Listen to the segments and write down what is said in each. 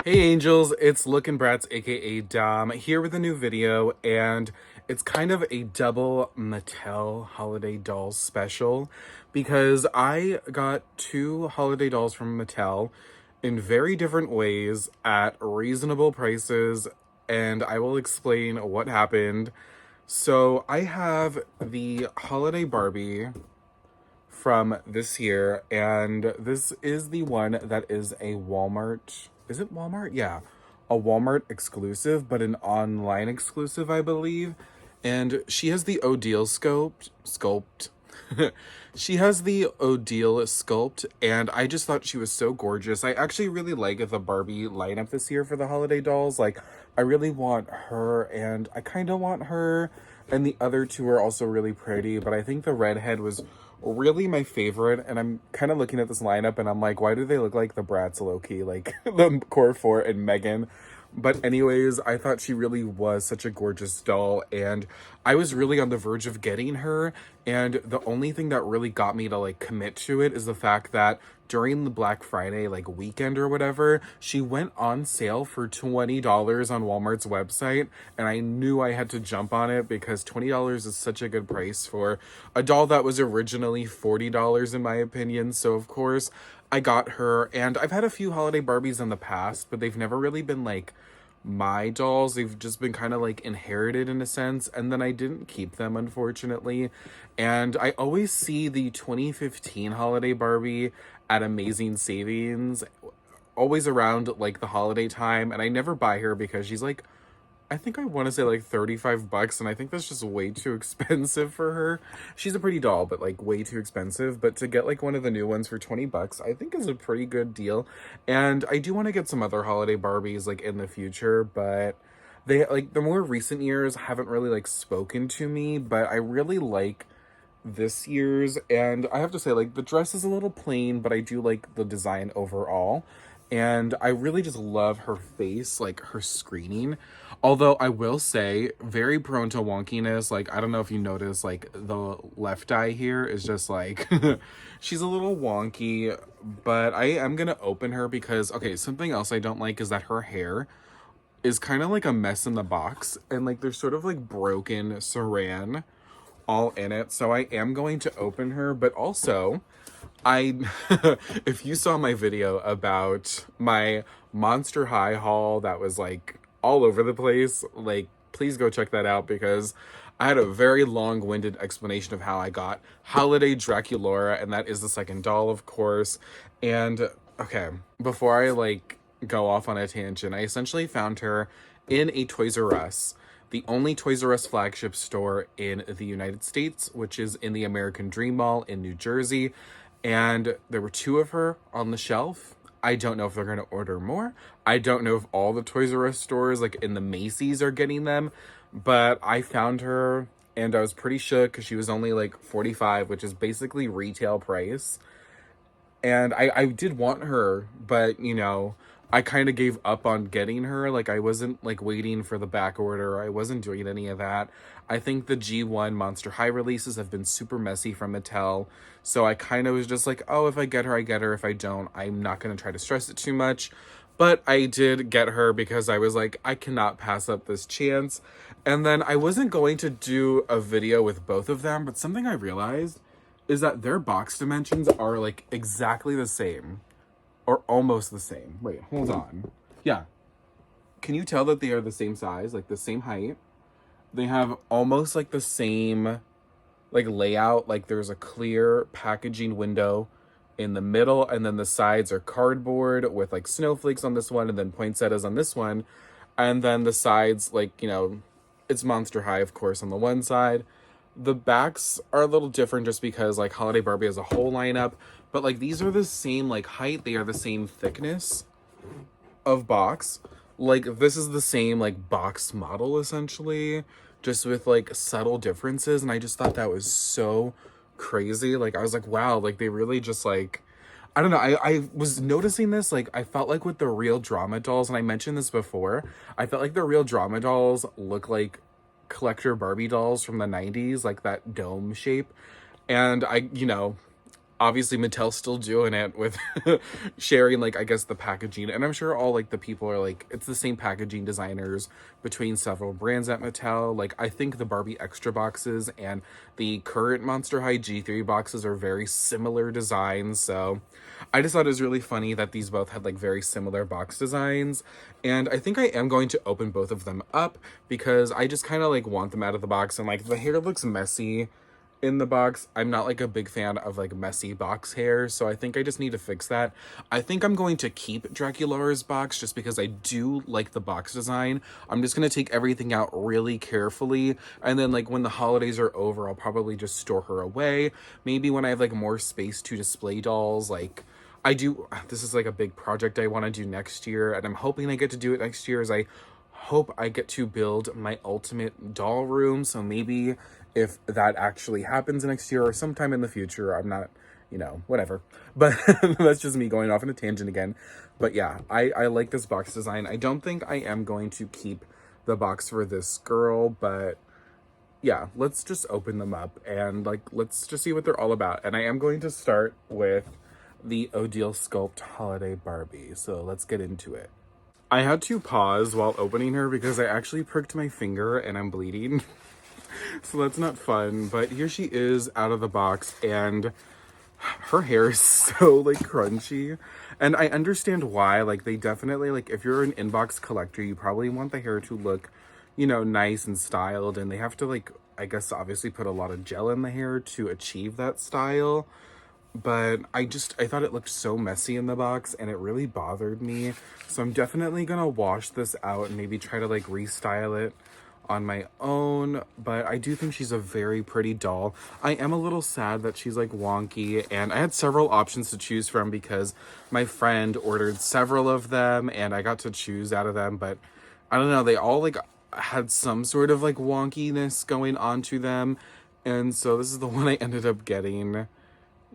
Hey Angels, it's Lookin' Bratz aka Dom here with a new video, and it's kind of a double Mattel holiday dolls special because I got two holiday dolls from Mattel in very different ways at reasonable prices, and I will explain what happened. So I have the holiday Barbie from this year, and this is the one that is a Walmart. Is it Walmart? Yeah, a Walmart exclusive, but an online exclusive, I believe. And she has the Odile sculpt. She has the Odile sculpt, and I just thought she was so gorgeous. I actually really like the Barbie lineup this year for the holiday dolls. Like, I really want her, and I kind of want her, and the other two are also really pretty, but I think the redhead was really my favorite. And I'm kind of looking at this lineup and I'm like, why do they look like the Bratz low-key, like the core four and Megan? But anyways, I thought she really was such a gorgeous doll, and I was really on the verge of getting her. And the only thing that really got me to like commit to it is the fact that during the Black Friday like weekend or whatever, she went on sale for $20 on Walmart's website, and I knew I had to jump on it because $20 is such a good price for a doll that was originally $40 in my opinion. So of course I got her, and I've had a few holiday Barbies in the past, but they've never really been like my dolls. They've just been kind of like inherited in a sense, and then I didn't keep them, unfortunately. And I always see the 2015 holiday Barbie at amazing savings, always around like the holiday time, and I never buy her because she's like, I think I want to say like 35 bucks, and I think that's just way too expensive for her. She's a pretty doll, but like way too expensive. But to get like one of the new ones for 20 bucks, I think is a pretty good deal. And I do want to get some other holiday Barbies like in the future, but they like the more recent years haven't really like spoken to me, but I really like this year's. And I have to say, like, the dress is a little plain, but I do like the design overall. And I really just love her face, like her screening. Although I will say, very prone to wonkiness. Like, I don't know if you notice, like the left eye here is just like, she's a little wonky. But I am gonna open her because, okay, something else I don't like is that her hair is kind of like a mess in the box. And like, there's sort of like broken saran all in it. So I am going to open her, but also I if you saw my video about my Monster High haul that was like all over the place, like please go check that out because I had a very long-winded explanation of how I got Howliday Draculaura, and that is the second doll, of course. And okay, before I like go off on a tangent, I essentially found her in a Toys R Us, the only Toys R Us flagship store in the United States, which is in the American Dream Mall in New Jersey. And there were two of her on the shelf. I don't know if they're going to order more. I don't know if all the Toys R Us stores, like in the Macy's, are getting them. But I found her, and I was pretty shook because she was only like 45, which is basically retail price. And I did want her, but, you know, I kind of gave up on getting her. Like, I wasn't, like, waiting for the back order. I wasn't doing any of that. I think the G1 Monster High releases have been super messy from Mattel. So I kind of was just like, oh, if I get her, I get her. If I don't, I'm not going to try to stress it too much. But I did get her because I was like, I cannot pass up this chance. And then I wasn't going to do a video with both of them, but something I realized is that their box dimensions are like exactly the same, or almost the same. Wait, hold on. Yeah. Can you tell that they are the same size, like the same height? They have almost like the same like layout. Like there's a clear packaging window in the middle, and then the sides are cardboard with like snowflakes on this one and then poinsettias on this one. And then the sides, like, you know, it's Monster High, of course, on the one side. The backs are a little different just because like Holiday Barbie has a whole lineup, but like these are the same like height, they are the same thickness of box. Like this is the same like box model essentially, just with like subtle differences, and I just thought that was so crazy. Like I was like, wow, like they really just like, I don't know, I was noticing this, like I felt like with the real drama dolls, and I mentioned this before, I felt like the real drama dolls look like collector Barbie dolls from the 90s, like that dome shape. And I, you know, obviously Mattel's still doing it with sharing, like, I guess the packaging, and I'm sure all like the people are like, it's the same packaging designers between several brands at Mattel. Like, I think the Barbie extra boxes and the current Monster High G3 boxes are very similar designs, so I just thought it was really funny that these both had like very similar box designs. And I think I am going to open both of them up because I just kind of like want them out of the box, and like the hair looks messy in the box. I'm not like a big fan of like messy box hair, so I think I just need to fix that. I think I'm going to keep Draculaura's box just because I do like the box design. I'm just going to take everything out really carefully, and then like when the holidays are over, I'll probably just store her away. Maybe when I have like more space to display dolls, like I do, this is like a big project I want to do next year, and I'm hoping I get to do it next year, as I hope I get to build my ultimate doll room. So maybe if that actually happens next year or sometime in the future, I'm not, you know, whatever. But that's just me going off on a tangent again. But yeah, I like this box design. I don't think I am going to keep the box for this girl, but yeah, let's just open them up and like, let's just see what they're all about. And I am going to start with the Odile Sculpt Holiday Barbie. So let's get into it. I had to pause while opening her because I actually pricked my finger and I'm bleeding. So that's not fun, but here she is out of the box, and her hair is so like crunchy, and I understand why. Like, they definitely, like, if you're an inbox collector, you probably want the hair to look, you know, nice and styled, and they have to, like, I guess obviously put a lot of gel in the hair to achieve that style. But I thought it looked so messy in the box, and it really bothered me. So I'm definitely gonna wash this out and maybe try to like restyle it on my own. But I do think she's a very pretty doll. I am a little sad that she's like wonky, and I had several options to choose from because my friend ordered several of them and I got to choose out of them. But I don't know, they all like had some sort of like wonkiness going on to them, and so this is the one I ended up getting.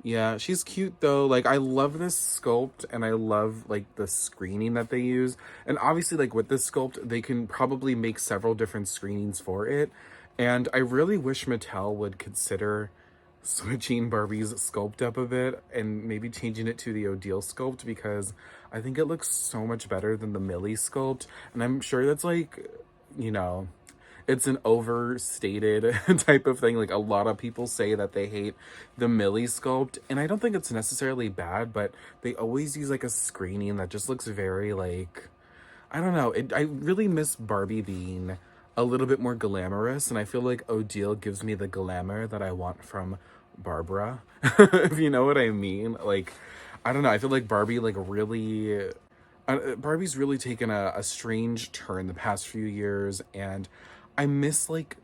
Yeah, she's cute though. Like, I love this sculpt, and I love like the screening that they use. And obviously, like with this sculpt, they can probably make several different screenings for it. And I really wish Mattel would consider switching Barbie's sculpt up a bit and maybe changing it to the Odile sculpt, because I think it looks so much better than the Millie sculpt. And I'm sure that's like, you know, it's an overstated type of thing. Like, a lot of people say that they hate the Millie sculpt, and I don't think it's necessarily bad, but they always use like a screening that just looks very like, I don't know. I really miss Barbie being a little bit more glamorous, and I feel like Odile gives me the glamour that I want from Barbara, if you know what I mean. Like, I don't know. I feel like Barbie like really Barbie's really taken a strange turn the past few years, and I miss like,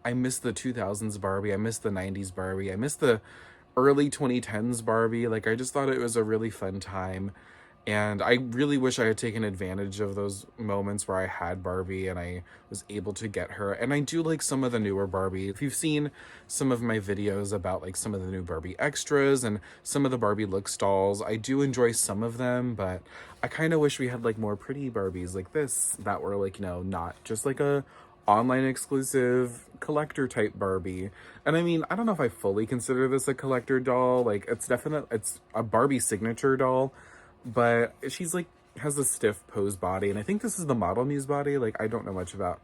I miss the 2000s Barbie, I miss the 90s Barbie, I miss the early 2010s Barbie. Like, I just thought it was a really fun time, and I really wish I had taken advantage of those moments where I had Barbie and I was able to get her. And I do like some of the newer Barbie. If you've seen some of my videos about like some of the new Barbie extras and some of the Barbie look dolls, I do enjoy some of them, but I kind of wish we had like more pretty Barbies like this that were like, you know, not just like a online exclusive collector type Barbie. And I mean, I don't know if I fully consider this a collector doll. Like, it's a Barbie signature doll, but she's like has a stiff pose body, and I think this is the Model Muse body. Like, I don't know much about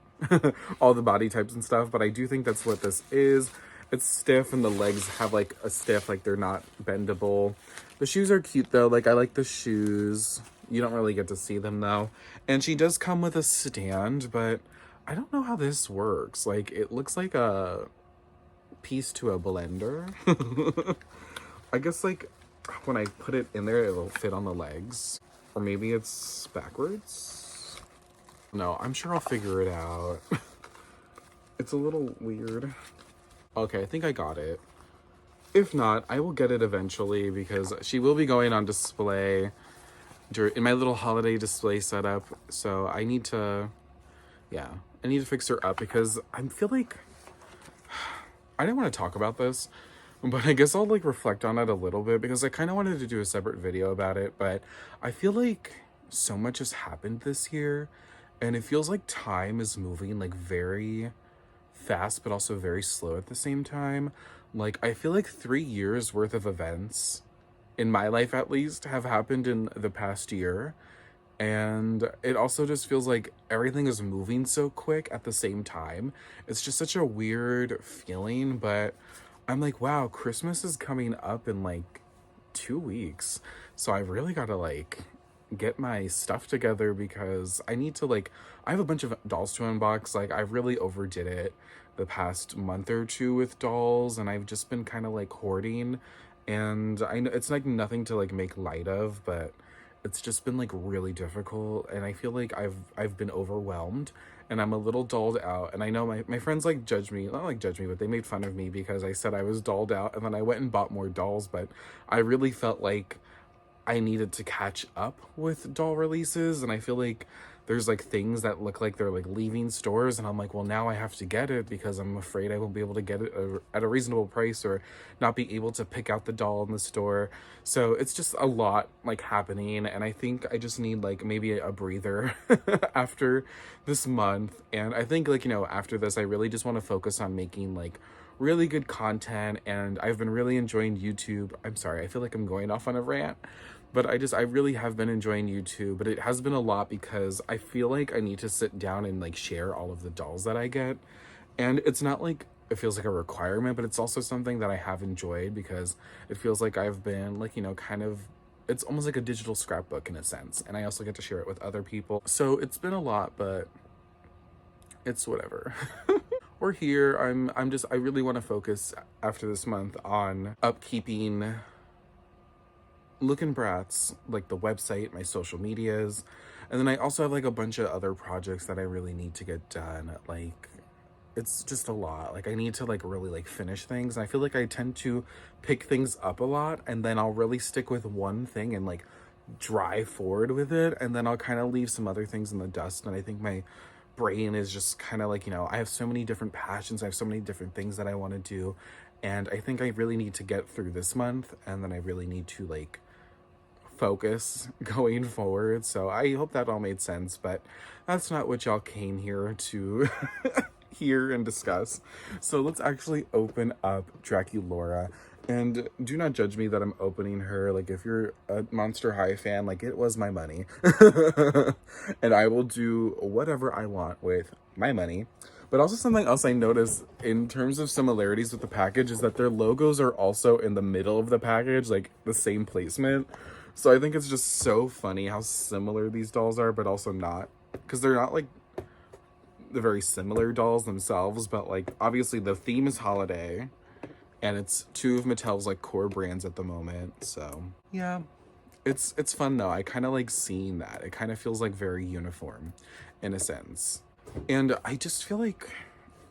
all the body types and stuff, but I do think that's what this is. It's stiff, and the legs have like a stiff, like they're not bendable. The shoes are cute though. Like, I like the shoes. You don't really get to see them though. And she does come with a stand, but I don't know how this works. Like, it looks like a piece to a blender. I guess like when I put it in there, it'll fit on the legs. Or maybe it's backwards. No, I'm sure I'll figure it out. It's a little weird. Okay, I think I got it. If not, I will get it eventually, because she will be going on display in my little holiday display setup. So I need to, yeah, I need to fix her up, because I feel like, I didn't want to talk about this, but I guess I'll like reflect on it a little bit, because I kind of wanted to do a separate video about it. But I feel like so much has happened this year, and it feels like time is moving like very fast, but also very slow at the same time. Like, I feel like 3 years worth of events, in my life at least, have happened in the past year. And it also just feels like everything is moving so quick at the same time. It's just such a weird feeling, but I'm like, wow, Christmas is coming up in like 2 weeks. So I really gotta like get my stuff together because I need to like, I have a bunch of dolls to unbox. Like, I really overdid it the past month or two with dolls, and I've just been kind of like hoarding. And I know it's like nothing to like make light of, but it's just been like really difficult, and I feel like I've been overwhelmed, and I'm a little dolled out. And I know my friends like judge me, not like judge me, but they made fun of me because I said I was dolled out, and then I went and bought more dolls. But I really felt like I needed to catch up with doll releases, and I feel like there's like things that look like they're like leaving stores, and I'm like, well, now I have to get it because I'm afraid I won't be able to get it at a reasonable price, or not be able to pick out the doll in the store. So it's just a lot like happening, and I think I just need like maybe a breather after this month. And I think, like, after this, I really just want to focus on making like really good content. And I've been really enjoying YouTube. I'm sorry, I feel like I'm going off on a rant, but I really have been enjoying YouTube. But it has been a lot because I feel like I need to sit down and like share all of the dolls that I get. And it's not like it feels like a requirement, but it's also something that I have enjoyed because it feels like I've been like, kind of, it's almost like a digital scrapbook in a sense. And I also get to share it with other people. So it's been a lot, but it's whatever. We're here. I really want to focus after this month on upkeeping Lookin' Bratz, like the website, my social medias. And then I also have like a bunch of other projects that I really need to get done. Like, it's just a lot. Like, I need to like really like finish things. And I feel like I tend to pick things up a lot, and then I'll really stick with one thing and like drive forward with it, and then I'll kind of leave some other things in the dust. And I think my brain is just kind of like, I have so many different passions, I have so many different things that I want to do, and I think I really need to get through this month, and then I really need to like focus going forward. So I hope that all made sense, but that's not what y'all came here to hear and discuss. So let's actually open up Draculaura. And do not judge me that I'm opening her. Like, if you're a Monster High fan, like, it was my money. And I will do whatever I want with my money. But also, something else I noticed in terms of similarities with the package is that their logos are also in the middle of the package, like the same placement. So I think it's just so funny how similar these dolls are, but also not. Because they're not like the very similar dolls themselves, but like obviously the theme is holiday. And it's two of Mattel's like core brands at the moment. So yeah, it's fun though. I kind of like seeing that. It kind of feels like very uniform in a sense. And I just feel like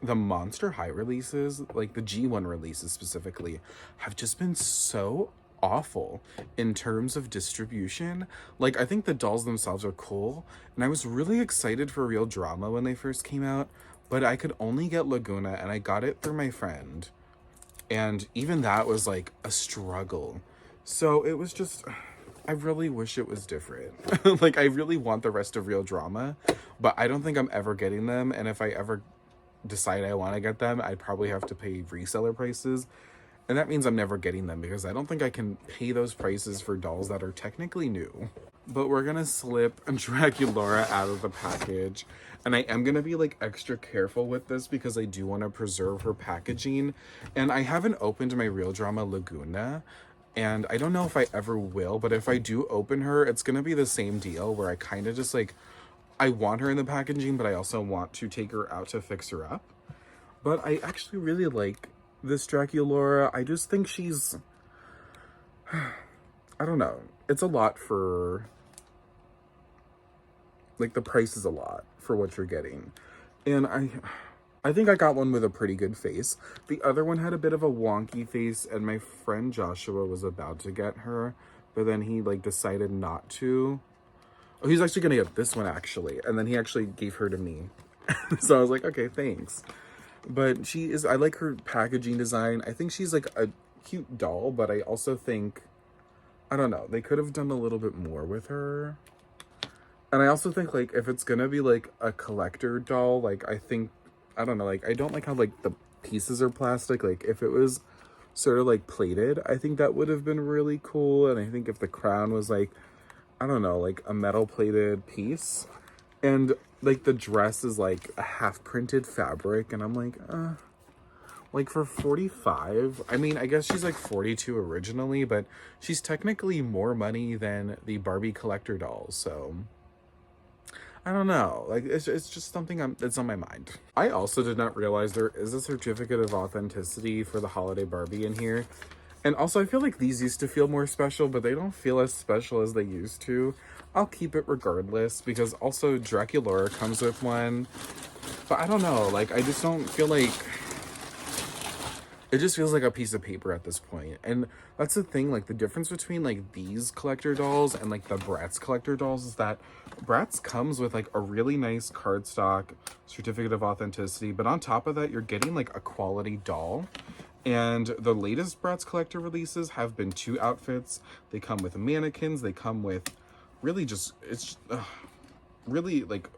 the Monster High releases, like the G1 releases specifically, have just been so awful in terms of distribution. Like, I think the dolls themselves are cool, and I was really excited for Real Drama when they first came out, but I could only get Laguna, and I got it through my friend. And even that was like a struggle. So it was just, I really wish it was different. Like, I really want the rest of Real Drama, but I don't think I'm ever getting them. And if I ever decide I want to get them, I'd probably have to pay reseller prices. And that means I'm never getting them because I don't think I can pay those prices for dolls that are technically new. But we're gonna slip Draculaura out of the package. And I am gonna be like extra careful with this because I do want to preserve her packaging. And I haven't opened my Real Drama Laguna, and I don't know if I ever will, but if I do open her, it's gonna be the same deal where I kind of just like, I want her in the packaging, but I also want to take her out to fix her up. But I actually really like this Draculaura. I just think she's, I don't know. It's a lot for, like, the price is a lot for what you're getting. And I think I got one with a pretty good face. The other one had a bit of a wonky face, and my friend Joshua was about to get her, but then he like decided not to. Oh, he's actually gonna get this one actually, and then he actually gave her to me. So I was like, okay, thanks. But she is, I like her packaging design. I think she's like a cute doll, but I also think, I don't know, they could have done a little bit more with her. And I also think, like, if it's gonna be like a collector doll, like, I think, I don't know, like, I don't like how like the pieces are plastic. Like, if it was sort of like plated, I think that would have been really cool. And I think if the crown was like, I don't know, like a metal plated piece, and like the dress is like a half printed fabric, and I'm like for 45, I mean, I guess she's like 42 originally, but she's technically more money than the Barbie collector dolls, so I don't know. Like, it's just something that's on my mind. I also did not realize there is a certificate of authenticity for the Holiday Barbie in here. And also, I feel like these used to feel more special, but they don't feel as special as they used to. I'll keep it regardless, because also Draculaura comes with one. But I don't know, like, I just don't feel like... It just feels like a piece of paper at this point. And that's the thing, like the difference between like these collector dolls and like the Bratz collector dolls is that Bratz comes with like a really nice cardstock certificate of authenticity, but on top of that, you're getting like a quality doll. And the latest Bratz collector releases have been 2 outfits. They come with mannequins. They come with really just, it's really like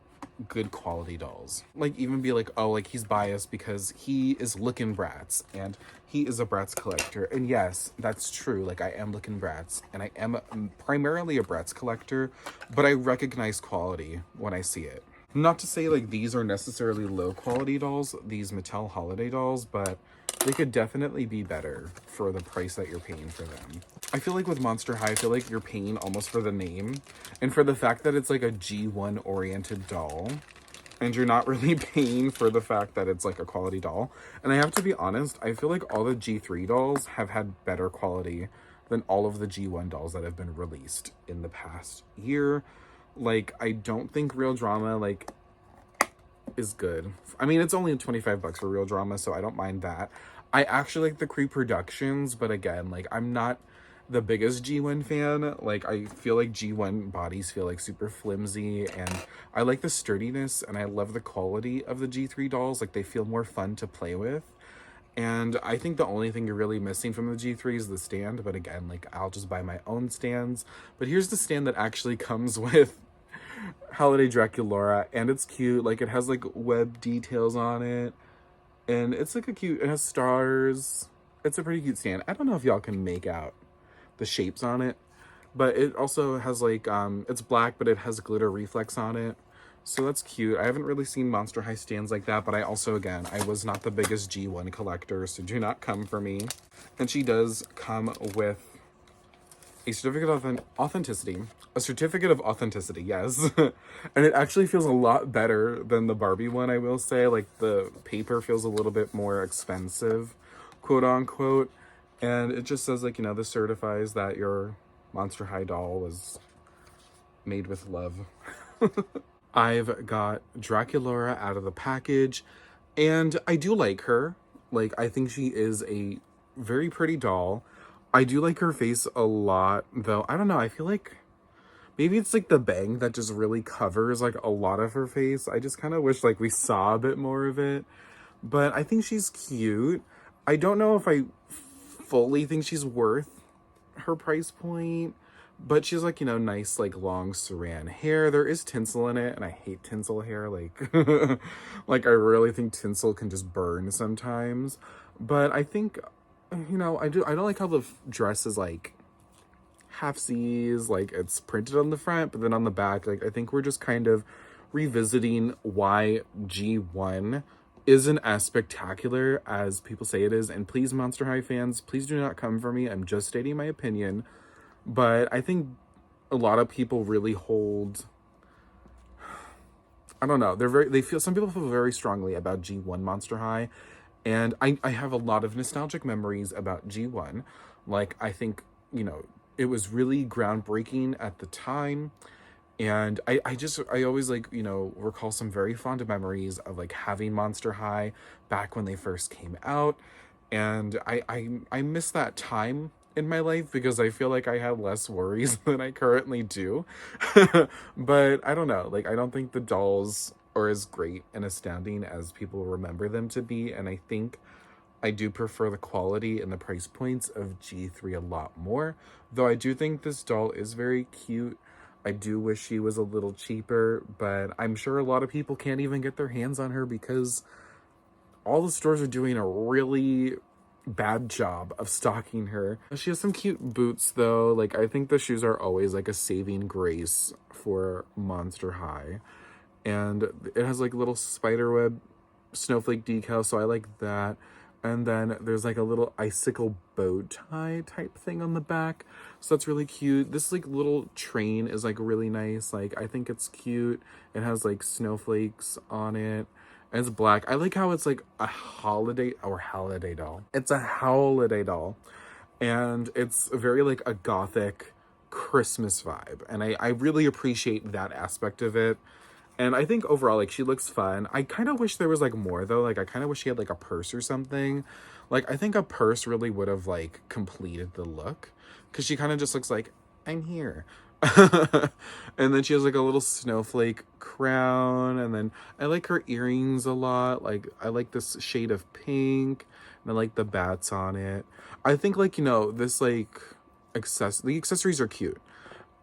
good quality dolls. Like even be like, oh, like he's biased because he is looking Bratz and he is a Bratz collector. And yes, that's true. Like I am looking Bratz and I am primarily a Bratz collector, but I recognize quality when I see it. Not to say like these are necessarily low quality dolls, these Mattel Holiday dolls, but they could definitely be better for the price that you're paying for them. I feel like with Monster High, I feel like you're paying almost for the name and for the fact that it's like a G1 oriented doll, and you're not really paying for the fact that it's like a quality doll. And I have to be honest, I feel like all the G3 dolls have had better quality than all of the G1 dolls that have been released in the past year. Like, I don't think Real Drama like is good. I mean, it's only 25 bucks for Real Drama, so I don't mind that. I actually like the Creep Productions, but again, like I'm not the biggest G1 fan. Like I feel like G1 bodies feel like super flimsy, and I like the sturdiness and I love the quality of the G3 dolls. Like they feel more fun to play with. And I think the only thing you're really missing from the G3 is the stand, but again, like I'll just buy my own stands. But here's the stand that actually comes with Holiday Draculaura, and it's cute. Like it has like web details on it, and it's like it has stars. It's a pretty cute stand. I don't know if y'all can make out the shapes on it, but it also has like it's black, but it has glitter reflex on it, so that's cute. I haven't really seen Monster High stands like that, but I also, again, I was not the biggest G1 collector, so do not come for me. And she does come with a certificate of authenticity. A certificate of authenticity, yes. And it actually feels a lot better than the Barbie one, I will say. Like, the paper feels a little bit more expensive, quote unquote. And it just says, like, you know, this certifies that your Monster High doll was made with love. I've got Draculaura out of the package, and I do like her. Like, I think she is a very pretty doll. I do like her face a lot, though. I don't know, I feel like maybe it's like the bang that just really covers like a lot of her face. I just kind of wish like we saw a bit more of it, but I think she's cute. I don't know if I fully think she's worth her price point, but she's like, you know, nice like long saran hair. There is tinsel in it, and I hate tinsel hair. Like like I really think tinsel can just burn sometimes. But I think, you know, I don't like how the dress is like half-seas, like it's printed on the front, but then on the back, like I think we're just kind of revisiting why G1 isn't as spectacular as people say it is. And please, Monster High fans, please do not come for me. I'm just stating my opinion. But I think a lot of people really hold, I don't know, some people feel very strongly about G1 Monster High. And I have a lot of nostalgic memories about G1. Like, I think, you know, it was really groundbreaking at the time. And I always, like, you know, recall some very fond memories of like having Monster High back when they first came out. And I miss that time in my life because I feel like I had less worries than I currently do. But I don't know, like I don't think the dolls are as great and astounding as people remember them to be. And I think I do prefer the quality and the price points of G3 a lot more. Though I do think this doll is very cute. I do wish she was a little cheaper, but I'm sure a lot of people can't even get their hands on her because all the stores are doing a really bad job of stocking her. She has some cute boots though. Like, I think the shoes are always like a saving grace for Monster High. And it has like little spiderweb snowflake decal, so I like that. And then there's like a little icicle bow tie type thing on the back, so that's really cute. This like little train is like really nice. Like, I think it's cute. It has like snowflakes on it. And it's black. I like how it's like a holiday doll. It's a holiday doll, and it's very like a gothic Christmas vibe, and I really appreciate that aspect of it. And I think overall, like, she looks fun. I kind of wish there was, like, more, though. Like, I kind of wish she had, like, a purse or something. Like, I think a purse really would have, like, completed the look. Because she kind of just looks like, I'm here. And then she has, like, a little snowflake crown. And then I like her earrings a lot. Like, I like this shade of pink. And I like the bats on it. I think, like, you know, this, like, the accessories are cute.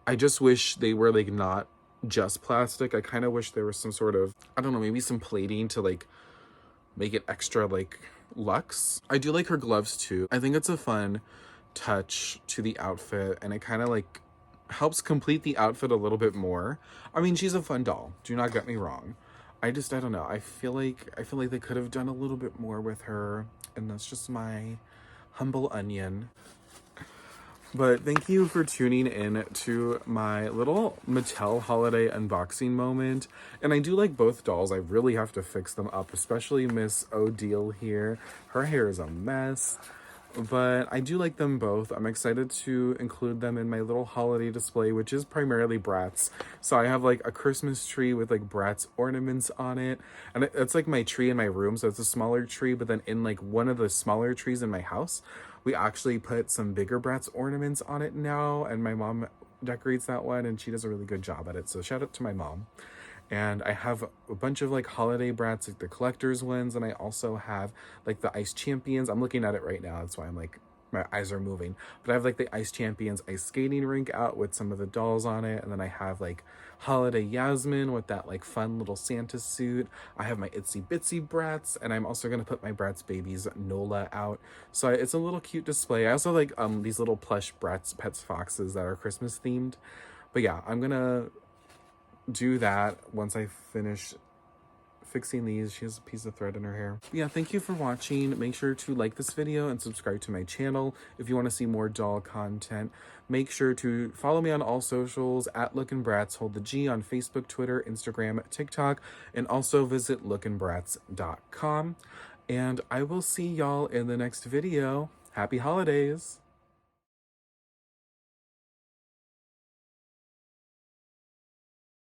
I just wish they were, like, not just plastic. I kind of wish there was some sort of, I don't know, maybe some plating to like make it extra like luxe. I do like her gloves too. I think it's a fun touch to the outfit, and it kind of like helps complete the outfit a little bit more. I mean, she's a fun doll, do not get me wrong. I don't know, I feel like they could have done a little bit more with her, and that's just my humble onion. But thank you for tuning in to my little Mattel holiday unboxing moment. And I do like both dolls. I really have to fix them up, especially Miss Odile here. Her hair is a mess, but I do like them both. I'm excited to include them in my little holiday display, which is primarily Bratz. So I have like a Christmas tree with like Bratz ornaments on it. And it's like my tree in my room. So it's a smaller tree, but then in like one of the smaller trees in my house, we actually put some bigger Bratz ornaments on it now, and my mom decorates that one, and she does a really good job at it. So shout out to my mom. And I have a bunch of like holiday Bratz, like the collector's ones, and I also have like the Ice Champions. I'm looking at it right now, that's why I'm like, my eyes are moving. But I have like the Ice Champions ice skating rink out with some of the dolls on it, and then I have like Holiday Yasmin with that like fun little Santa suit. I have my Itsy Bitsy Bratz, and I'm also gonna put my Bratz babies Nola out. So it's a little cute display. I also like these little plush Bratz Pets Foxes that are Christmas themed. But yeah, I'm gonna do that once I finish fixing these. She has a piece of thread in her hair. Yeah, thank you for watching. Make sure to like this video and subscribe to my channel if you want to see more doll content. Make sure to follow me on all socials at LookinBratz. Hold the G on Facebook, Twitter, Instagram, TikTok, and also visit lookinbratz.com. And I will see y'all in the next video. Happy holidays!